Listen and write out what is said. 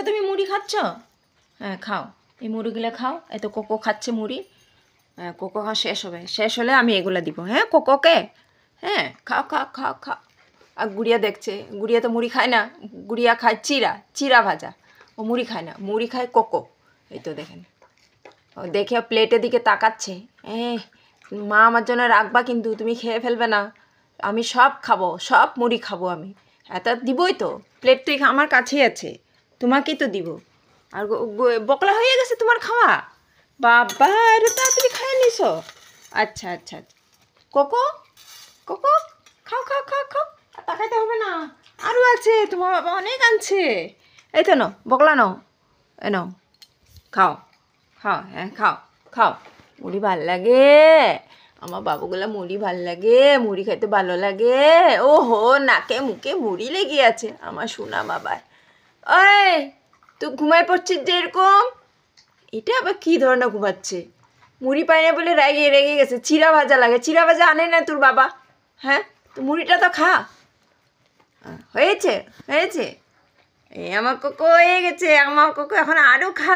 তুমি মুড়ি খাচ্ছ? হ্যাঁ খাও, এই মুড়িগুলো খাও। এই তো কোকো খাচ্ছে মুড়ি। হ্যাঁ কোকো খাওয়া শেষ হবে, শেষ হলে আমি এগুলো দিব। হ্যাঁ কোকোকে, হ্যাঁ খাও খাও খাও খাও। আর গুড়িয়া দেখছে, গুড়িয়া তো মুড়ি খায় না, গুড়িয়া খায় চিরা, চিরা ভাজা। ও মুড়ি খায় না, মুড়ি খায় কোকো। এই তো দেখেন, ও দেখে প্লেটের দিকে তাকাচ্ছে। মা আমার জন্য রাখবা কিন্তু, তুমি খেয়ে ফেলবে না। আমি সব খাবো, সব মুড়ি খাবো আমি। এত দিবই তো, প্লেট তো আমার কাছেই আছে, তোমাকেই তো দিব। আর বকলা হয়ে গেছে তোমার খাওয়া? বাবা এটা তাড়াতাড়ি খাইয়ে নিছো। আচ্ছা আচ্ছা আচ্ছা। কোকো, কোকো খাও খাও খাও খাও, তাকাইতে হবে না, আরও আছে, তোমার বাবা অনেক আনছে। এই তো নাও বকলা, নাও এ নাও, খাও খাও, হ্যাঁ খাও খাও। মুড়ি ভাল লাগে, আমার বাবুগুলা মুড়ি ভাল লাগে, মুড়ি খেতে ভালো লাগে। ও হো, নাকে মুখে মুড়ি লেগে আছে আমার সোনা বাবার। ওই তুই ঘুমায় পড়ছিস যে এরকম? এটা আবার কী ধরনের ঘুমাচ্ছে? মুড়ি পায় না বলে রেগে রেগে গেছে। চিরা ভাজা লাগে, চিরা ভাজা আনে না তোর বাবা? হ্যাঁ তো মুড়িটা তো খা। হয়েছে হয়েছে, এই আমার কোকো হয়ে গেছে, আমার কোকো এখন আরও খা।